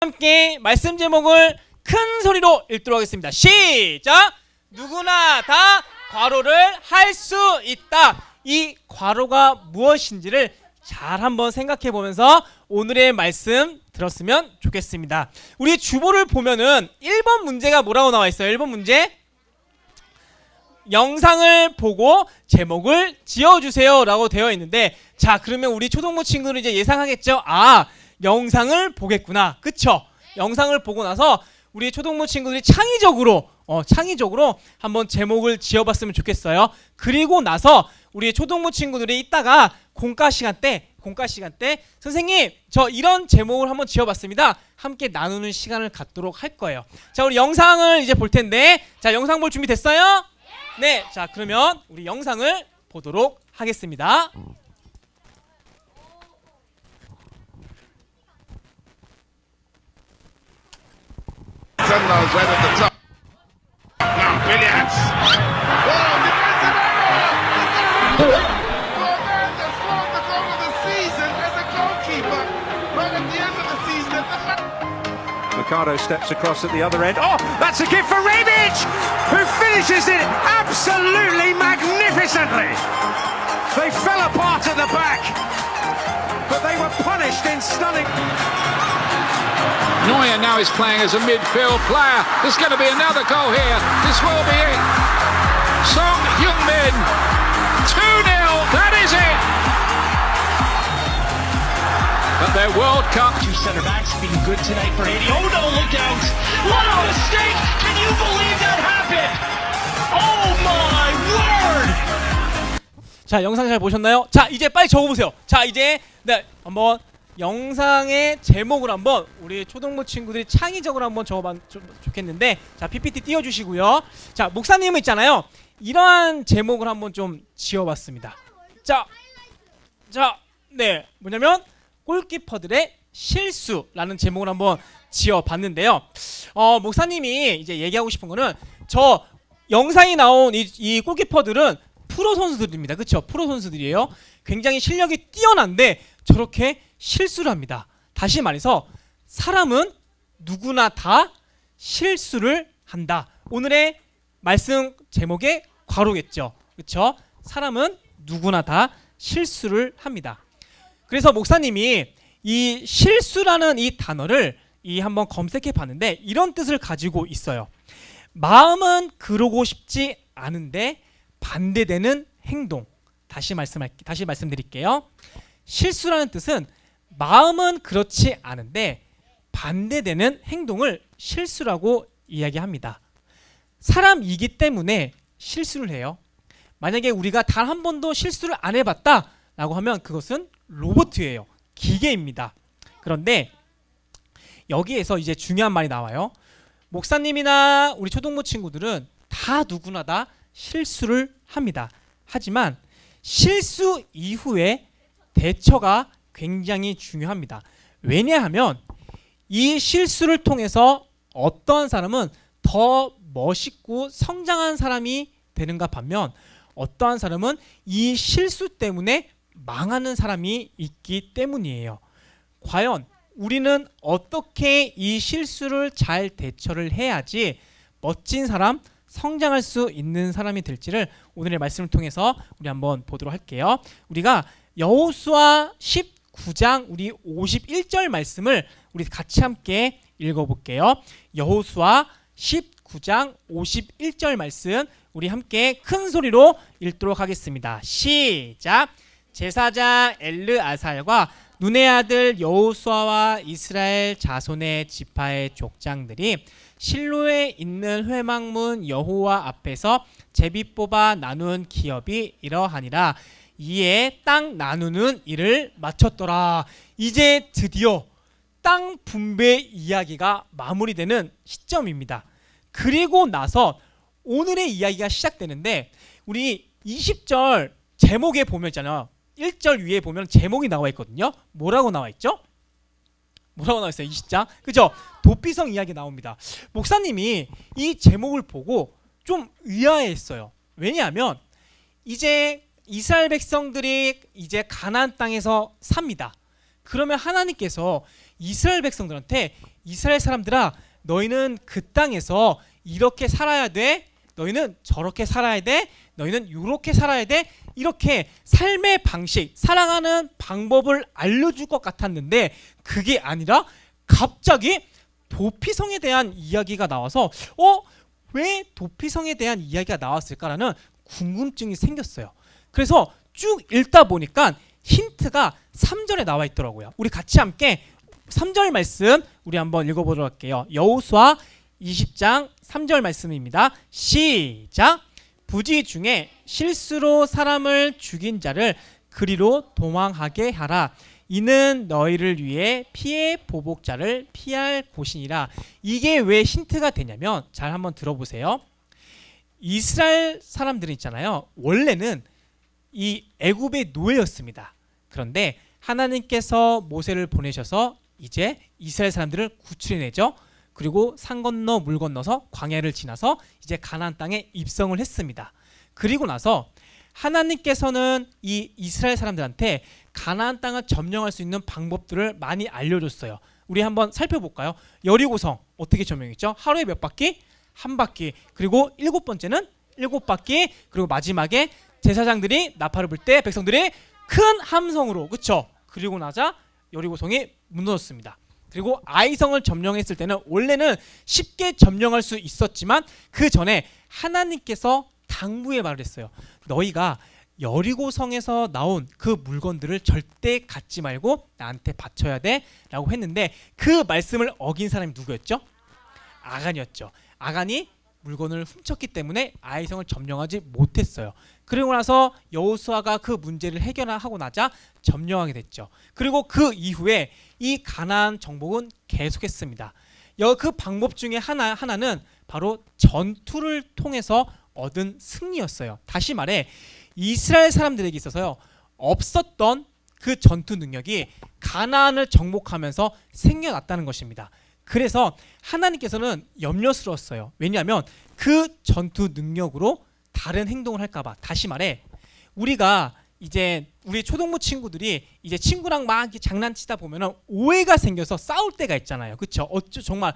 함께 말씀 제목을 큰 소리로 읽도록 하겠습니다. 시작! 누구나 다 과로를 할 수 있다. 이 과로가 무엇인지를 잘 한번 생각해 보면서 오늘의 말씀 들었으면 좋겠습니다. 우리 주보를 보면은 1번 문제가 뭐라고 나와 있어요? 1번 문제, 영상을 보고 제목을 지어주세요 라고 되어 있는데, 자 그러면 우리 초등부 친구는 이제 예상하겠죠? 아, 영상을 보겠구나, 그쵸? 영상을 보고 나서 우리 초등부 친구들이 창의적으로 한번 제목을 지어봤으면 좋겠어요. 그리고 나서 우리 초등부 친구들이 이따가 공과 시간 때 선생님 저 이런 제목을 한번 지어봤습니다, 함께 나누는 시간을 갖도록 할 거예요. 자, 우리 영상을 이제 볼 텐데, 자 영상 볼 준비 됐어요? 네, 자 그러면 우리 영상을 보도록 하겠습니다. Sentinels right at the top. Now Williams. Oh, defensive error! Fernandez scored the goal of the season as a goalkeeper. Right at the end of the season. Ricardo steps across at the other end. Oh, that's a gift for Rebic, who finishes it absolutely magnificently. They fell apart at the back, but they were punished in stunning. Neuer now is playing as a midfield player. There's going to be another goal here. This will be it. Song Heung-min, 2-0, that is it. But their World Cup. Two center backs being good tonight for Haiti. Oh no, look out! What a mistake! Can you believe that happened? Oh my word! 자, 영상 잘 보셨나요? 자, 이제 빨리 적어보세요. 자, 이제 네 한번 영상의 제목을 한번 우리 초등부 친구들이 창의적으로 한번 적어보면 좋겠는데, 자 PPT 띄워주시고요. 자, 목사님은 있잖아요, 이러한 제목을 한번 좀 지어봤습니다. 자, 네 뭐냐면 골키퍼들의 실수라는 제목을 한번 지어봤는데요. 목사님이 이제 얘기하고 싶은 거는, 저 영상이 나온 이 골키퍼들은 프로 선수들입니다. 그렇죠? 프로 선수들이에요. 굉장히 실력이 뛰어난데 저렇게 실수를 합니다. 다시 말해서 사람은 누구나 다 실수를 한다. 오늘의 말씀 제목의 괄호겠죠. 그렇죠? 사람은 누구나 다 실수를 합니다. 그래서 목사님이 이 실수라는 이 단어를 한번 검색해 봤는데 이런 뜻을 가지고 있어요. 마음은 그러고 싶지 않은데 반대되는 행동. 다시 말씀드릴게요. 실수라는 뜻은 마음은 그렇지 않은데 반대되는 행동을 실수라고 이야기합니다. 사람이기 때문에 실수를 해요. 만약에 우리가 단 한 번도 실수를 안 해봤다라고 하면 그것은 로봇이에요. 기계입니다. 그런데 여기에서 이제 중요한 말이 나와요. 목사님이나 우리 초등부 친구들은 다 누구나 다 실수를 합니다. 하지만 실수 이후에 대처가 굉장히 중요합니다. 왜냐하면 이 실수를 통해서 어떠한 사람은 더 멋있고 성장한 사람이 되는가 반면 어떠한 사람은 이 실수 때문에 망하는 사람이 있기 때문이에요. 과연 우리는 어떻게 이 실수를 잘 대처를 해야지 멋진 사람, 성장할 수 있는 사람이 될지를 오늘의 말씀을 통해서 우리 한번 보도록 할게요. 우리가 여호수아 19장 우리 51절 말씀을 우리 같이 함께 읽어볼게요. 여호수아 19장 51절 말씀 우리 함께 큰 소리로 읽도록 하겠습니다. 시작! 제사장 엘르아살과 눈의 아들 여호수아와 이스라엘 자손의 지파의 족장들이 실로에 있는 회막문 여호와 앞에서 제비 뽑아 나눈 기업이 이러하니라. 이에 땅 나누는 일을 마쳤더라. 이제 드디어 땅 분배 이야기가 마무리되는 시점입니다. 그리고 나서 오늘의 이야기가 시작되는데 우리 20절 제목에 보면 있잖아요. 1절 위에 보면 제목이 나와 있거든요. 뭐라고 나와 있죠? 뭐라고 나와 있어요? 20장. 그죠? 도피성 이야기 나옵니다. 목사님이 이 제목을 보고 좀 의아해했어요. 왜냐하면 이제 이스라엘 백성들이 이제 가나안 땅에서 삽니다. 그러면 하나님께서 이스라엘 백성들한테 이스라엘 사람들아 너희는 그 땅에서 이렇게 살아야 돼. 너희는 저렇게 살아야 돼. 너희는 이렇게 살아야 돼. 이렇게 삶의 방식, 살아가는 방법을 알려줄 것 같았는데 그게 아니라 갑자기 도피성에 대한 이야기가 나와서 왜 도피성에 대한 이야기가 나왔을까라는 궁금증이 생겼어요. 그래서 쭉 읽다 보니까 힌트가 3절에 나와 있더라고요. 우리 같이 함께 3절 말씀 우리 한번 읽어보도록 할게요. 여호수아 20장 3절 말씀입니다. 시작. 부지 중에 실수로 사람을 죽인 자를 그리로 도망하게 하라. 이는 너희를 위해 피해 보복자를 피할 곳이니라. 이게 왜 힌트가 되냐면 잘 한번 들어보세요. 이스라엘 사람들은 있잖아요. 원래는 이 애굽의 노예였습니다. 그런데 하나님께서 모세를 보내셔서 이제 이스라엘 사람들을 구출해내죠. 그리고 산 건너 물 건너서 광야를 지나서 이제 가나안 땅에 입성을 했습니다. 그리고 나서 하나님께서는 이 이스라엘 사람들한테 가나안 땅을 점령할 수 있는 방법들을 많이 알려줬어요. 우리 한번 살펴볼까요? 여리고성 어떻게 점령했죠? 하루에 몇 바퀴? 한 바퀴. 그리고 7번째는 7바퀴. 그리고 마지막에 제사장들이 나팔을 불 때 백성들이 큰 함성으로, 그쵸? 그리고 나자 여리고성이 무너졌습니다. 그리고 아이성을 점령했을 때는 원래는 쉽게 점령할 수 있었지만 그 전에 하나님께서 당부의 말을 했어요. 너희가 여리고성에서 나온 그 물건들을 절대 갖지 말고 나한테 바쳐야 돼 라고 했는데 그 말씀을 어긴 사람이 누구였죠? 아간이었죠. 아간이 물건을 훔쳤기 때문에 아이성을 점령하지 못했어요. 그리고 나서 여호수아가 그 문제를 해결하고 나자 점령하게 됐죠. 그리고 그 이후에 이 가나안 정복은 계속했습니다. 그 방법 중에 하나는 바로 전투를 통해서 얻은 승리였어요. 다시 말해 이스라엘 사람들에게 있어서요 없었던 그 전투 능력이 가나안을 정복하면서 생겨났다는 것입니다. 그래서 하나님께서는 염려스러웠어요. 왜냐하면 그 전투 능력으로 다른 행동을 할까봐. 다시 말해 우리가 이제 우리 초등부 친구들이 이제 친구랑 막 장난치다 보면은 오해가 생겨서 싸울 때가 있잖아요. 그렇죠? 정말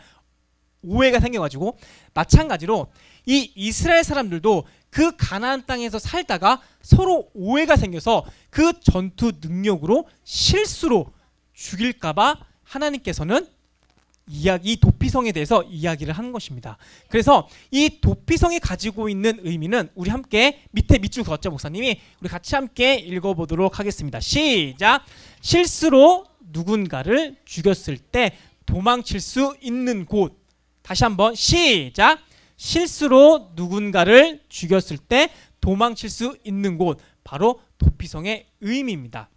오해가 생겨가지고 마찬가지로 이 이스라엘 사람들도 그 가나안 땅에서 살다가 서로 오해가 생겨서 그 전투 능력으로 실수로 죽일까봐 하나님께서는 이 도피성에 대해서 이야기를 하는 것입니다. 그래서 이 도피성이 가지고 있는 의미는 우리 함께 밑줄 그었죠 목사님이. 우리 같이 함께 읽어보도록 하겠습니다. 시작. 실수로 누군가를 죽였을 때 도망칠 수 있는 곳. 다시 한번 시작. 실수로 누군가를 죽였을 때 도망칠 수 있는 곳. 바로 도피성의 의미입니다.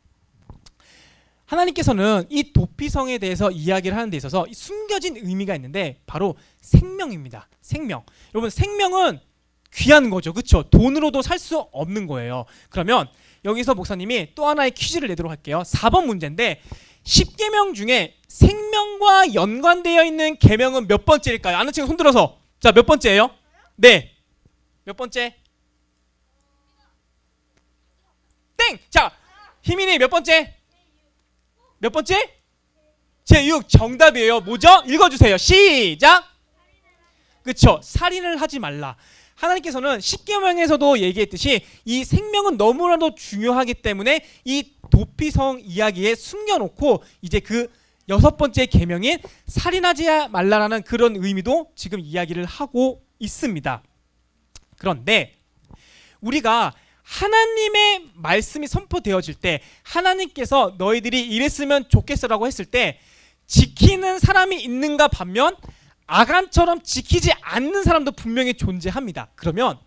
하나님께서는 이 도피성에 대해서 이야기를 하는 데 있어서 숨겨진 의미가 있는데 바로 생명입니다. 생명. 여러분 생명은 귀한 거죠. 그렇죠? 돈으로도 살 수 없는 거예요. 그러면 여기서 목사님이 또 하나의 퀴즈를 내도록 할게요. 4번 문제인데 10계명 중에 생명과 연관되어 있는 계명은 몇 번째일까요? 아는 친구 손 들어서. 자, 몇 번째예요? 네. 몇 번째? 땡! 자, 희민이 몇 번째? 몇 번째? 제6 정답이에요. 뭐죠? 읽어주세요. 시작. 그쵸? 살인을 하지 말라. 하나님께서는 십계명에서도 얘기했듯이 이 생명은 너무나도 중요하기 때문에 이 도피성 이야기에 숨겨놓고 이제 그 6번째 계명인 살인하지 말라라는 그런 의미도 지금 이야기를 하고 있습니다. 그런데 우리가 하나님의 말씀이 선포되어질 때 하나님께서 너희들이 이랬으면 좋겠어라고 했을 때 지키는 사람이 있는가 반면 아간처럼 지키지 않는 사람도 분명히 존재합니다. 그러면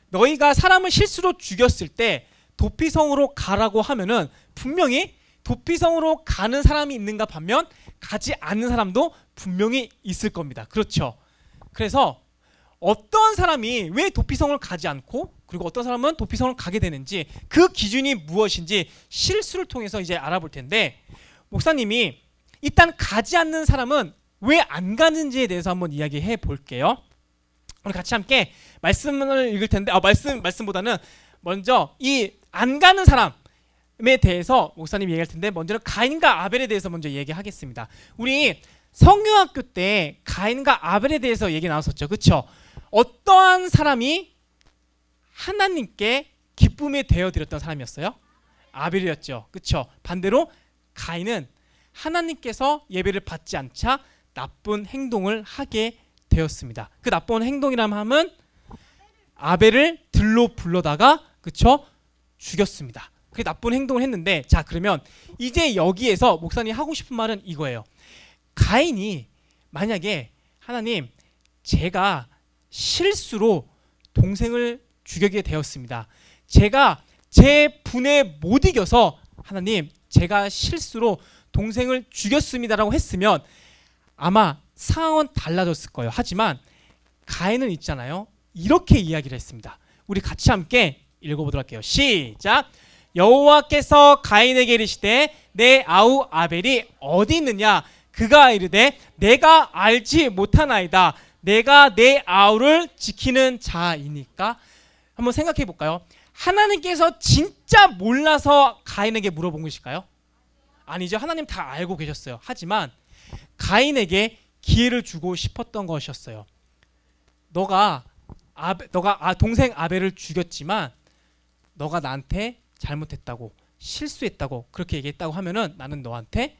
너희가 사람을 실수로 죽였을 때 도피성으로 가라고 하면은 분명히 도피성으로 가는 사람이 있는가 반면 가지 않는 사람도 분명히 있을 겁니다. 그렇죠? 그래서 어떤 사람이 왜 도피성을 가지 않고 그리고 어떤 사람은 도피성을 가게 되는지 그 기준이 무엇인지 실수를 통해서 이제 알아볼 텐데 목사님이 일단 가지 않는 사람은 왜 안 가는지에 대해서 한번 이야기해 볼게요. 우리 같이 함께 말씀을 읽을 텐데 말씀보다는 먼저 이 안 가는 사람에 대해서 목사님이 얘기할 텐데 먼저는 가인과 아벨에 대해서 먼저 얘기하겠습니다. 우리 성경학교 때 가인과 아벨에 대해서 얘기 나눴었죠. 그렇죠? 어떠한 사람이 하나님께 기쁨이 되어 드렸던 사람이었어요? 아벨이었죠. 그렇죠? 반대로 가인은 하나님께서 예배를 받지 않자 나쁜 행동을 하게 되었습니다. 그 나쁜 행동이라면 하면 아벨을 들로 불러다가 그렇죠? 죽였습니다. 그 나쁜 행동을 했는데 자 그러면 이제 여기에서 목사님이 하고 싶은 말은 이거예요. 가인이 만약에 하나님 제가 실수로 동생을 죽이게 되었습니다. 제가 제 분에 못 이겨서 하나님 제가 실수로 동생을 죽였습니다라고 했으면 아마 상황은 달라졌을 거예요. 하지만 가인은 있잖아요. 이렇게 이야기를 했습니다. 우리 같이 함께 읽어보도록 할게요. 시작. 여호와께서 가인에게 이르시되 내 아우 아벨이 어디 있느냐? 그가 이르되 내가 알지 못하나이다. 내가 내 아우를 지키는 자이니까. 한번 생각해 볼까요? 하나님께서 진짜 몰라서 가인에게 물어본 것일까요? 아니죠. 하나님 다 알고 계셨어요. 하지만 가인에게 기회를 주고 싶었던 것이었어요. 너가 동생 아벨을 죽였지만 너가 나한테 잘못했다고 실수했다고 그렇게 얘기했다고 하면은 나는 너한테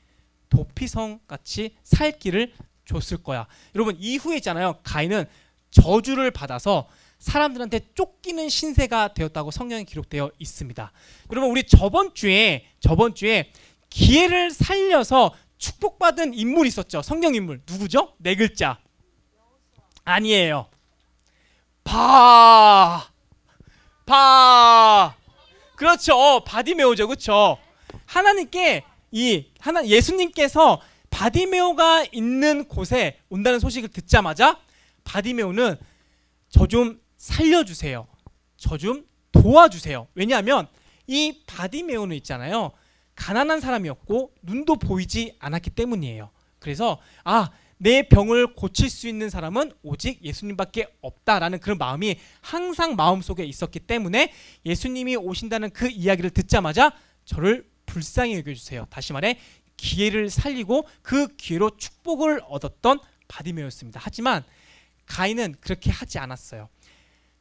도피성 같이 살 길을 줬을 거야. 여러분 이후에 있잖아요. 가인은 저주를 받아서 사람들한테 쫓기는 신세가 되었다고 성경에 기록되어 있습니다. 여러분 우리 저번 주에 기회를 살려서 축복받은 인물이 있었죠. 성경 인물 누구죠? 네 글자. 아니에요. 그렇죠. 바디메오죠. 그렇죠. 하나님께 예수님께서 바디메오가 있는 곳에 온다는 소식을 듣자마자 바디메오는 저 좀 살려주세요. 저 좀 도와주세요. 왜냐하면 이 바디메오는 있잖아요. 가난한 사람이었고 눈도 보이지 않았기 때문이에요. 그래서 내 병을 고칠 수 있는 사람은 오직 예수님밖에 없다라는 그런 마음이 항상 마음속에 있었기 때문에 예수님이 오신다는 그 이야기를 듣자마자 저를 불쌍히 여겨주세요. 다시 말해 기회를 살리고 그 기회로 축복을 얻었던 바디메오였습니다. 하지만 가인은 그렇게 하지 않았어요.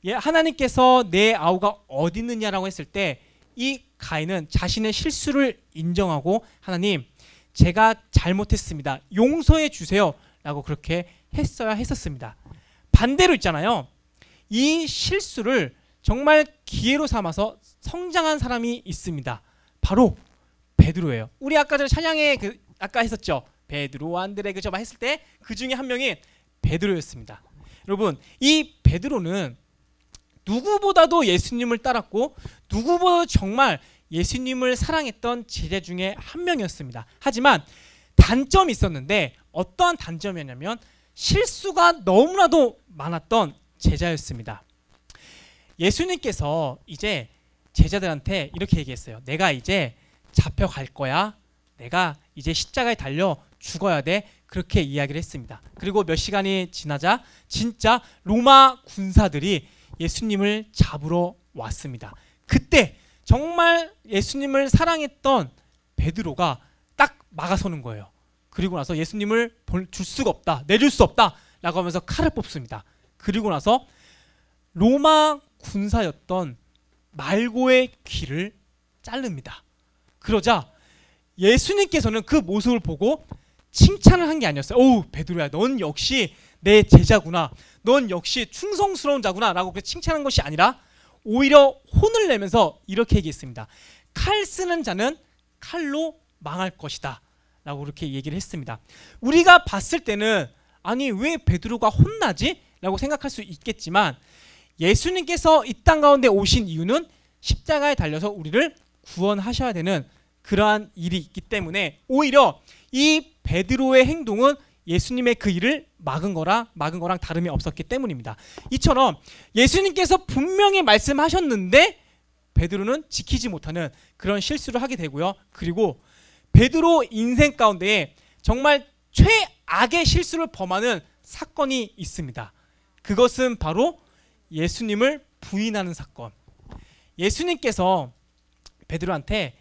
하나님께서 내 아우가 어디 있느냐라고 했을 때 이 가인은 자신의 실수를 인정하고 하나님 제가 잘못했습니다. 용서해 주세요 라고 그렇게 했어야 했었습니다. 반대로 있잖아요. 이 실수를 정말 기회로 삼아서 성장한 사람이 있습니다. 바로 베드로예요. 우리 아까 전에 찬양에 아까 했었죠. 베드로 안드레 그저 했을 때 그 중에 한 명이 베드로였습니다. 여러분 이 베드로는 누구보다도 예수님을 따랐고 누구보다도 정말 예수님을 사랑했던 제자 중에 한 명이었습니다. 하지만 단점이 있었는데 어떠한 단점이었냐면 실수가 너무나도 많았던 제자였습니다. 예수님께서 이제 제자들한테 이렇게 얘기했어요. 내가 이제 잡혀갈 거야. 내가 이제 십자가에 달려 죽어야 돼. 그렇게 이야기를 했습니다. 그리고 몇 시간이 지나자 진짜 로마 군사들이 예수님을 잡으러 왔습니다. 그때 정말 예수님을 사랑했던 베드로가 딱 막아서는 거예요. 그리고 나서 예수님을 줄 수가 없다. 내줄 수 없다. 라고 하면서 칼을 뽑습니다. 그리고 나서 로마 군사였던 말고의 귀를 자릅니다. 그러자 예수님께서는 그 모습을 보고 칭찬을 한 게 아니었어요. 오우 베드로야 넌 역시 내 제자구나. 넌 역시 충성스러운 자구나 라고 칭찬한 것이 아니라 오히려 혼을 내면서 이렇게 얘기했습니다. 칼 쓰는 자는 칼로 망할 것이다 라고 그렇게 얘기를 했습니다. 우리가 봤을 때는 아니 왜 베드로가 혼나지? 라고 생각할 수 있겠지만 예수님께서 이 땅 가운데 오신 이유는 십자가에 달려서 우리를 구원하셔야 되는 그러한 일이 있기 때문에 오히려 이 베드로의 행동은 예수님의 그 일을 막은 거랑 다름이 없었기 때문입니다. 이처럼 예수님께서 분명히 말씀하셨는데 베드로는 지키지 못하는 그런 실수를 하게 되고요. 그리고 베드로 인생 가운데 정말 최악의 실수를 범하는 사건이 있습니다. 그것은 바로 예수님을 부인하는 사건. 예수님께서 베드로한테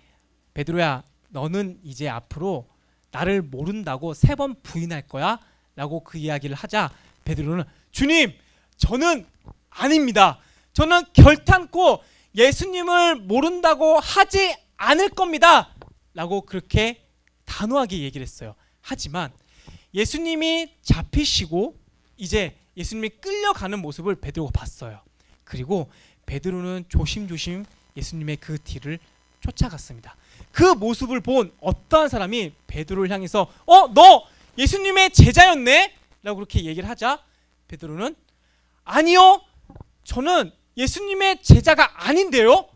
베드로야, 너는 이제 앞으로 나를 모른다고 3번 부인할 거야 라고 그 이야기를 하자 베드로는 주님, 저는 아닙니다. 저는 결단코 예수님을 모른다고 하지 않을 겁니다 라고 그렇게 단호하게 얘기를 했어요. 하지만 예수님이 잡히시고 이제 예수님이 끌려가는 모습을 베드로가 봤어요. 그리고 베드로는 조심조심 예수님의 그 뒤를 쫓아갔습니다. 그 모습을 본 어떠한 사람이 베드로를 향해서 너 예수님의 제자였네? 라고 그렇게 얘기를 하자 베드로는 아니요, 저는 예수님의 제자가 아닌데요?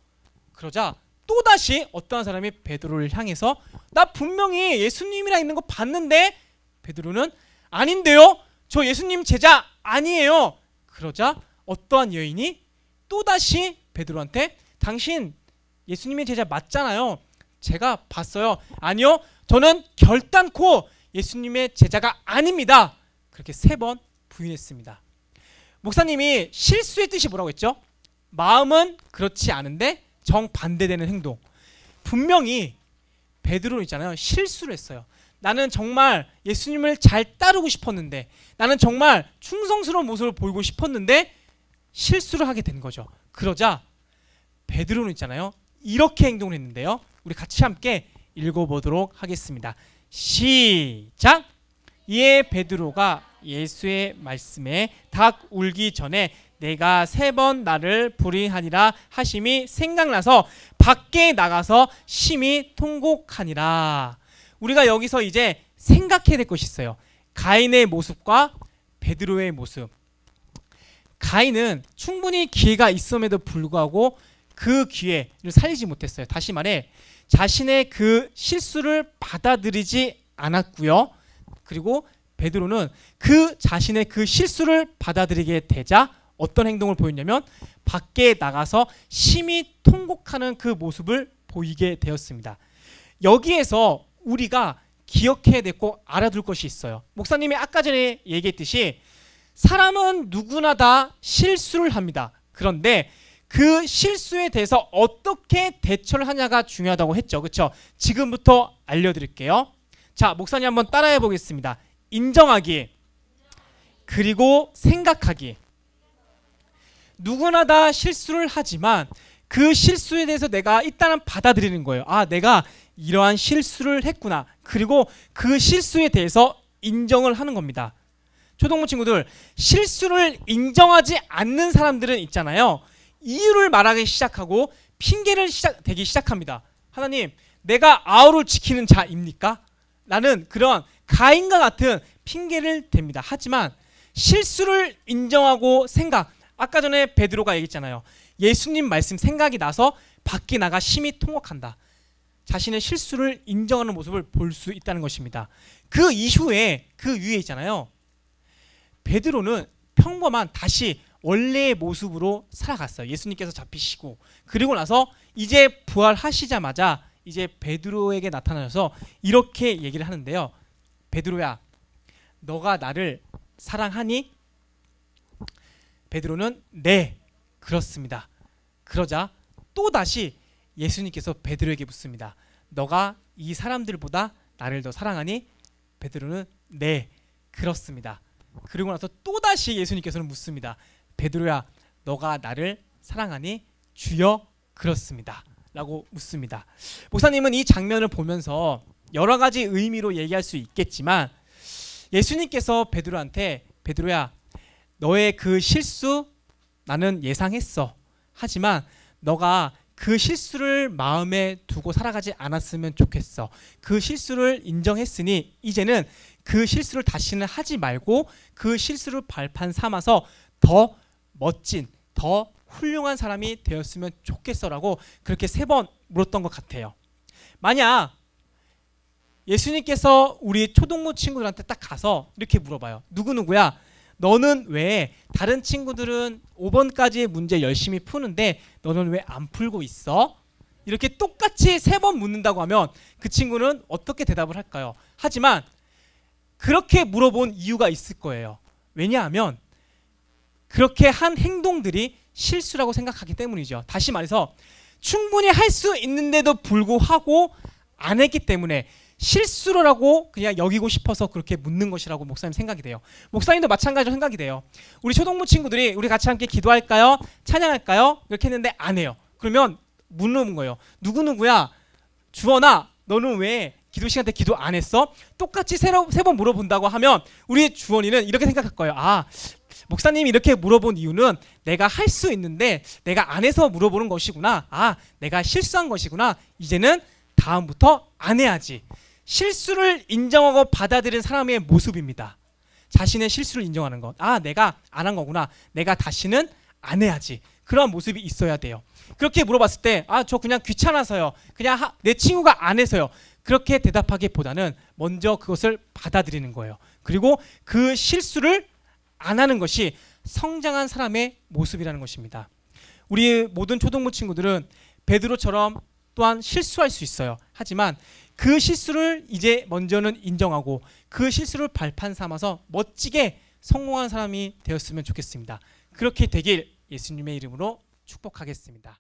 그러자 또다시 어떠한 사람이 베드로를 향해서 나 분명히 예수님이랑 있는 거 봤는데 베드로는 아닌데요? 저 예수님 제자 아니에요. 그러자 어떠한 여인이 또다시 베드로한테 당신 예수님의 제자 맞잖아요. 제가 봤어요. 아니요, 저는 결단코 예수님의 제자가 아닙니다. 그렇게 3번 부인했습니다. 목사님이 실수의 뜻이 뭐라고 했죠? 마음은 그렇지 않은데 정반대되는 행동. 분명히 베드로는 있잖아요, 실수를 했어요. 나는 정말 예수님을 잘 따르고 싶었는데, 나는 정말 충성스러운 모습을 보이고 싶었는데 실수를 하게 된 거죠. 그러자 베드로는 있잖아요, 이렇게 행동을 했는데요. 우리 같이 함께 읽어보도록 하겠습니다. 시작! 이에 베드로가 예수의 말씀에 닭 울기 전에 내가 3번 나를 부인하니라 하심이 생각나서 밖에 나가서 심히 통곡하니라. 우리가 여기서 이제 생각해야 될 것이 있어요. 가인의 모습과 베드로의 모습. 가인은 충분히 기회가 있음에도 불구하고 그 기회를 살리지 못했어요. 다시 말해 자신의 그 실수를 받아들이지 않았고요. 그리고 베드로는 그 자신의 그 실수를 받아들이게 되자 어떤 행동을 보였냐면 밖에 나가서 심히 통곡하는 그 모습을 보이게 되었습니다. 여기에서 우리가 기억해야 되고 알아둘 것이 있어요. 목사님이 아까 전에 얘기했듯이 사람은 누구나 다 실수를 합니다. 그런데 그 실수에 대해서 어떻게 대처를 하냐가 중요하다고 했죠. 그렇죠? 지금부터 알려드릴게요. 자, 목사님 한번 따라해 보겠습니다. 인정하기, 그리고 생각하기. 누구나 다 실수를 하지만 그 실수에 대해서 내가 일단은 받아들이는 거예요. 아, 내가 이러한 실수를 했구나. 그리고 그 실수에 대해서 인정을 하는 겁니다. 초등부 친구들, 실수를 인정하지 않는 사람들은 있잖아요. 이유를 말하기 시작하고 핑계를 대기 시작합니다. 하나님, 내가 아우를 지키는 자입니까? 라는 그런 가인과 같은 핑계를 댑니다. 하지만 실수를 인정하고 생각, 아까 전에 베드로가 얘기했잖아요. 예수님 말씀 생각이 나서 밖에 나가 심히 통곡한다. 자신의 실수를 인정하는 모습을 볼 수 있다는 것입니다. 그 이후에 그 위에 있잖아요. 베드로는 평범한 다시 원래의 모습으로 살아갔어요. 예수님께서 잡히시고 그리고 나서 이제 부활하시자마자 이제 베드로에게 나타나셔서 이렇게 얘기를 하는데요. 베드로야, 너가 나를 사랑하니? 베드로는 네, 그렇습니다. 그러자 또다시 예수님께서 베드로에게 묻습니다. 너가 이 사람들보다 나를 더 사랑하니? 베드로는 네, 그렇습니다. 그리고 나서 또다시 예수님께서는 묻습니다. 베드로야, 너가 나를 사랑하니? 주여, 그렇습니다. 라고 묻습니다. 목사님은 이 장면을 보면서 여러 가지 의미로 얘기할 수 있겠지만 예수님께서 베드로한테 베드로야, 너의 그 실수 나는 예상했어. 하지만 너가 그 실수를 마음에 두고 살아가지 않았으면 좋겠어. 그 실수를 인정했으니 이제는 그 실수를 다시는 하지 말고 그 실수를 발판 삼아서 더 멋진, 더 훌륭한 사람이 되었으면 좋겠어라고 그렇게 3번 물었던 것 같아요. 만약 예수님께서 우리 초동부 친구들한테 딱 가서 이렇게 물어봐요. 누구누구야? 너는 왜 다른 친구들은 5번까지의 문제 열심히 푸는데 너는 왜 안 풀고 있어? 이렇게 똑같이 3번 묻는다고 하면 그 친구는 어떻게 대답을 할까요? 하지만 그렇게 물어본 이유가 있을 거예요. 왜냐하면 그렇게 한 행동들이 실수라고 생각하기 때문이죠. 다시 말해서 충분히 할 수 있는데도 불구하고 안 했기 때문에 실수로라고 그냥 여기고 싶어서 그렇게 묻는 것이라고 목사님 생각이 돼요. 목사님도 마찬가지로 생각이 돼요. 우리 초동부 친구들이 우리 같이 함께 기도할까요? 찬양할까요? 이렇게 했는데 안 해요. 그러면 묻는 거예요. 누구누구야? 주원아, 너는 왜 기도 시간 때 기도 안 했어? 똑같이 3번 물어본다고 하면 우리 주원이는 이렇게 생각할 거예요. 아, 목사님이 이렇게 물어본 이유는 내가 할 수 있는데 내가 안 해서 물어보는 것이구나. 아, 내가 실수한 것이구나. 이제는 다음부터 안 해야지. 실수를 인정하고 받아들이는 사람의 모습입니다. 자신의 실수를 인정하는 것. 아, 내가 안 한 거구나. 내가 다시는 안 해야지. 그런 모습이 있어야 돼요. 그렇게 물어봤을 때 아, 저 그냥 귀찮아서요. 그냥 내 친구가 안 해서요. 그렇게 대답하기보다는 먼저 그것을 받아들이는 거예요. 그리고 그 실수를 안 하는 것이 성장한 사람의 모습이라는 것입니다. 우리 모든 초동부 친구들은 베드로처럼 또한 실수할 수 있어요. 하지만 그 실수를 이제 먼저는 인정하고 그 실수를 발판 삼아서 멋지게 성공한 사람이 되었으면 좋겠습니다. 그렇게 되길 예수님의 이름으로 축복하겠습니다.